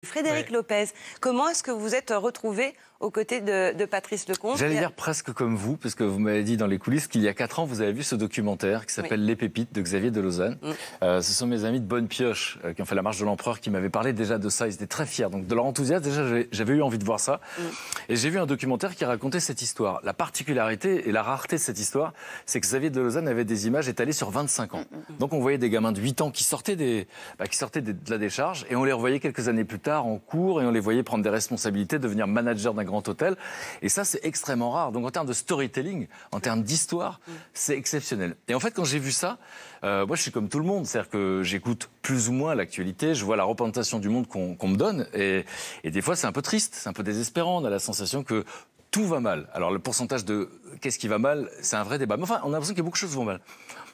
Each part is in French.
Frédéric Lopez, comment est-ce que vous êtes retrouvé aux côtés de Patrice Lecomte? J'allais dire presque comme vous, parce que vous m'avez dit dans les coulisses qu'il y a 4 ans, vous avez vu ce documentaire qui s'appelle Les Pépites de Xavier Delausanne. Ce sont mes amis de Bonne Pioche qui ont fait la marche de l'Empereur qui m'avaient parlé déjà de ça. Ils étaient très fiers. Donc de leur enthousiasme, déjà j'avais eu envie de voir ça. Et j'ai vu un documentaire qui racontait cette histoire. La particularité et la rareté de cette histoire, c'est que Xavier Delausanne avait des images étalées sur 25 ans. Donc on voyait des gamins de 8 ans qui sortaient de la décharge et on les revoyait quelques années plus tard en cours et on les voyait prendre des responsabilités, devenir manager d'un grand hôtel. Et ça, c'est extrêmement rare. Donc en termes de storytelling, en termes d'histoire, c'est exceptionnel. Et en fait, quand j'ai vu ça, moi je suis comme tout le monde. C'est-à-dire que j'écoute plus ou moins l'actualité, je vois la représentation du monde qu'on me donne. Et des fois, c'est un peu triste, c'est un peu désespérant. On a la sensation que tout va mal. Alors le pourcentage de qu'est-ce qui va mal, c'est un vrai débat. Mais enfin, on a l'impression qu'il y a beaucoup de choses qui vont mal.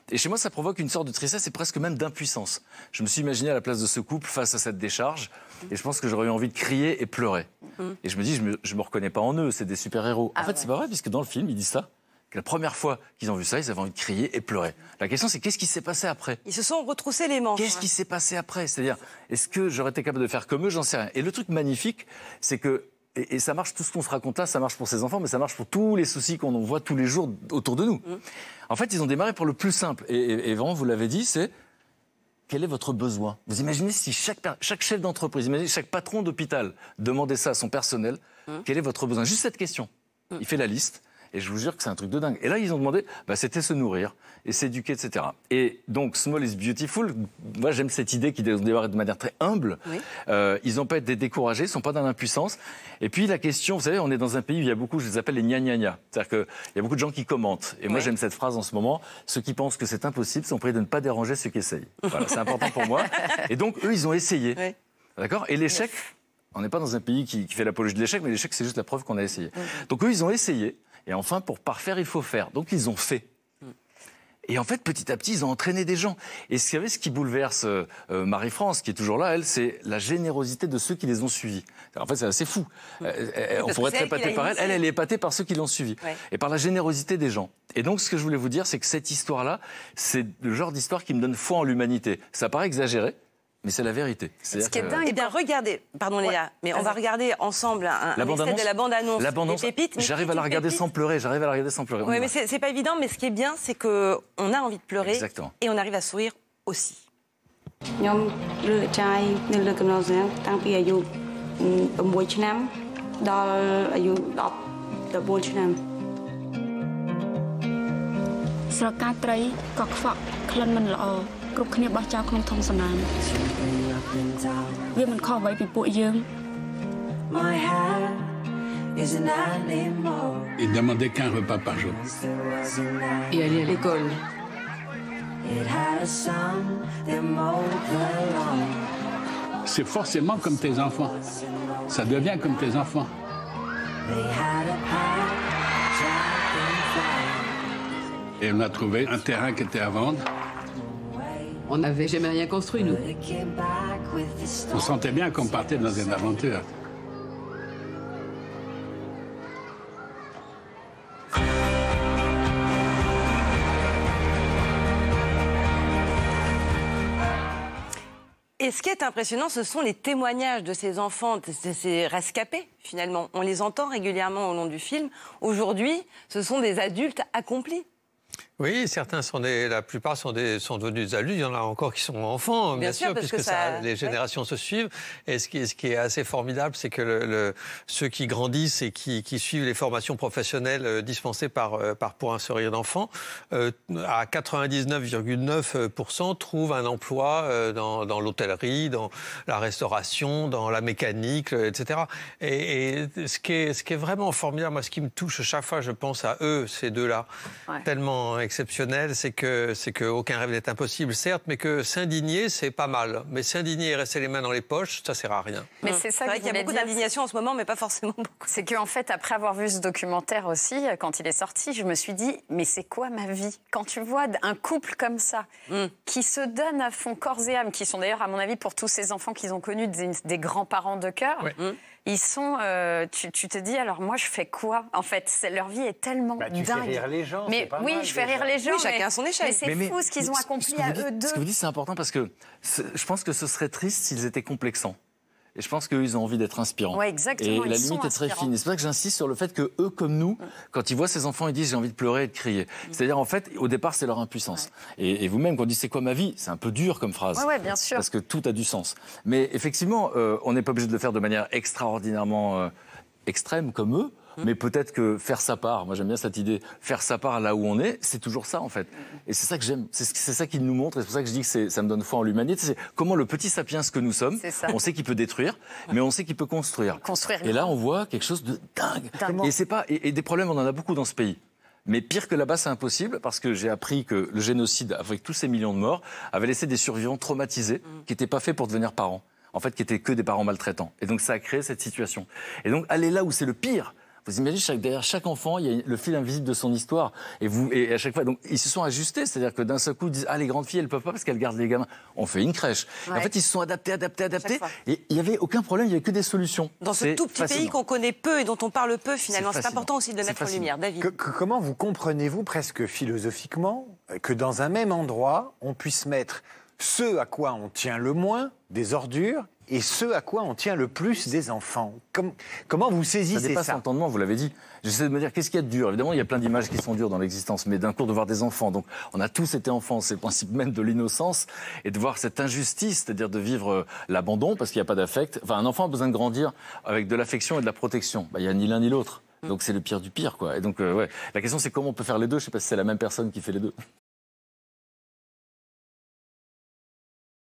Et chez moi, ça provoque une sorte de tristesse et presque même d'impuissance. Je me suis imaginé à la place de ce couple face à cette décharge et je pense que j'aurais eu envie de crier et pleurer. Et je me dis, je me reconnais pas en eux, c'est des super-héros. En fait, c'est pas vrai, puisque dans le film, ils disent ça. Que la première fois qu'ils ont vu ça, ils avaient envie de crier et pleurer. La question, c'est qu'est-ce qui s'est passé après? Ils se sont retroussés les manches. Qu'est-ce qui s'est passé après? C'est-à-dire, est-ce que j'aurais été capable de faire comme eux? J'en sais rien. Et le truc magnifique, c'est que et ça marche, tout ce qu'on se raconte là, ça marche pour ses enfants, mais ça marche pour tous les soucis qu'on voit tous les jours autour de nous. En fait, ils ont démarré pour le plus simple. Et vraiment, vous l'avez dit, c'est quel est votre besoin? Vous imaginez si chaque chef d'entreprise, imaginez chaque patron d'hôpital demandait ça à son personnel, quel est votre besoin? Juste cette question. Il fait la liste. Et je vous jure que c'est un truc de dingue. Et là, ils ont demandé, c'était se nourrir et s'éduquer, etc. Et donc, small is beautiful. Moi, j'aime cette idée qui démarre de manière très humble. Ils n'ont pas été découragés, ils ne sont pas dans l'impuissance. Et puis, la question, vous savez, on est dans un pays où il y a beaucoup, je les appelle les gna-gna-gna. C'est-à-dire qu'il y a beaucoup de gens qui commentent. Et moi, j'aime cette phrase en ce moment. Ceux qui pensent que c'est impossible sont priés de ne pas déranger ceux qui essayent. Voilà, c'est important pour moi. Et donc, eux, ils ont essayé. D'accord? Et l'échec, on n'est pas dans un pays qui fait l'apologie de l'échec, mais l'échec, c'est juste la preuve qu'on a essayé. Donc, eux, ils ont essayé. Et enfin, pour parfaire, il faut faire. Donc, ils ont fait. Et en fait, petit à petit, ils ont entraîné des gens. Et ce qui bouleverse Marie-France, qui est toujours là, elle, c'est la générosité de ceux qui les ont suivis. En fait, c'est assez fou. On pourrait être épaté par elle. Elle est épatée par ceux qui l'ont suivie. Et par la générosité des gens. Et donc, ce que je voulais vous dire, c'est que cette histoire-là, c'est le genre d'histoire qui me donne foi en l'humanité. Ça paraît exagéré, mais c'est la vérité. Ce qui est dingue, eh bien, regardez, pardon Léa, mais on va regarder ensemble un extrait de la bande-annonce des Pépites. J'arrive à la regarder sans pleurer, Oui, mais c'est pas évident, mais ce qui est bien, c'est qu'on a envie de pleurer. Exactement. Et on arrive à sourire aussi. Il demandait qu'un repas par jour. Et aller à l'école. C'est forcément comme tes enfants. Ça devient comme tes enfants. Et on a trouvé un terrain qui était à vendre. On n'avait jamais rien construit, nous. On sentait bien qu'on partait dans une aventure. Et ce qui est impressionnant, ce sont les témoignages de ces enfants, de ces rescapés, finalement. On les entend régulièrement au long du film. Aujourd'hui, ce sont des adultes accomplis. Oui, certains la plupart sont devenus adultes. Il y en a encore qui sont enfants, bien sûr, puisque les générations se suivent. Et ce qui est assez formidable, c'est que ceux qui grandissent et qui suivent les formations professionnelles dispensées pour un sourire d'enfant, à 99,9% trouvent un emploi dans l'hôtellerie, dans la restauration, dans la mécanique, etc. Et ce qui est vraiment formidable, moi, ce qui me touche chaque fois, je pense à eux, ces deux-là, tellement exceptionnel, c'est que aucun rêve n'est impossible, certes, mais que s'indigner, c'est pas mal. Mais s'indigner et rester les mains dans les poches, ça sert à rien. Mais c'est ça qu'il y a beaucoup d'indignation en ce moment, mais pas forcément beaucoup. C'est qu'en fait, après avoir vu ce documentaire aussi, quand il est sorti, je me suis dit, mais c'est quoi ma vie? Quand tu vois un couple comme ça, qui se donne à fond corps et âme, qui sont d'ailleurs, à mon avis, pour tous ces enfants qu'ils ont connus, des grands-parents de cœur, ils sont... tu te dis, alors moi, je fais quoi? En fait, leur vie est tellement dingue. Tu fais rire les gens, mais oui, je fais rire les gens. Oui, chacun à son échelle. Mais c'est fou ce qu'ils ont accompli à eux deux. Ce que vous dites, c'est important parce que je pense que ce serait triste s'ils étaient complexants. Et je pense qu'eux, ils ont envie d'être inspirants. Ouais, exactement, Et la ils sont limite est très inspirants. fine. Et c'est pour ça que j'insiste sur le fait que eux, comme nous, quand ils voient ces enfants, ils disent j'ai envie de pleurer et de crier. C'est-à-dire, en fait, au départ, c'est leur impuissance. Et vous-même, quand on dit c'est quoi ma vie, c'est un peu dur comme phrase. Ouais, bien sûr. Parce que tout a du sens. Mais effectivement, on n'est pas obligé de le faire de manière extraordinairement extrême comme eux. Mais peut-être que faire sa part, moi j'aime bien cette idée, faire sa part là où on est, c'est toujours ça en fait. Et c'est ça que j'aime, c'est ça qu'il nous montre, et c'est pour ça que je dis que ça me donne foi en l'humanité, c'est comment le petit sapiens que nous sommes, on sait qu'il peut détruire, mais on sait qu'il peut construire. Et là on voit quelque chose de dingue. Et des problèmes, on en a beaucoup dans ce pays. Mais pire que là-bas, c'est impossible, parce que j'ai appris que le génocide, avec tous ces millions de morts, avait laissé des survivants traumatisés, qui n'étaient pas faits pour devenir parents. En fait, qui étaient que des parents maltraitants. Et donc ça a créé cette situation. Et donc aller là où c'est le pire. Vous imaginez, derrière chaque enfant, il y a le fil invisible de son histoire. Et à chaque fois, donc, ils se sont ajustés. C'est-à-dire que d'un seul coup, ils disent les grandes filles, elles ne peuvent pas parce qu'elles gardent les gamins. On fait une crèche. En fait, ils se sont adaptés. Et il n'y avait aucun problème, il n'y avait que des solutions. Dans ce tout petit pays qu'on connaît peu et dont on parle peu, finalement. C'est important aussi de le mettre en lumière. David. Comment vous comprenez-vous, presque philosophiquement, que dans un même endroit, on puisse mettre ce à quoi on tient le moins, des ordures, et ce à quoi on tient le plus, des enfants? Comment vous saisissez ça? Ça dépasse l'entendement, vous l'avez dit. J'essaie de me dire, qu'est-ce qu'il y a de dur? Évidemment, il y a plein d'images qui sont dures dans l'existence, mais d'un coup, de voir des enfants. Donc, on a tous été enfants, c'est le principe même de l'innocence, et de voir cette injustice, c'est-à-dire de vivre l'abandon, parce qu'il n'y a pas d'affect. Enfin, un enfant a besoin de grandir avec de l'affection et de la protection. Il n'y a ni l'un ni l'autre. Donc, c'est le pire du pire, quoi. Et donc, la question, c'est comment on peut faire les deux. Je ne sais pas si c'est la même personne qui fait les deux.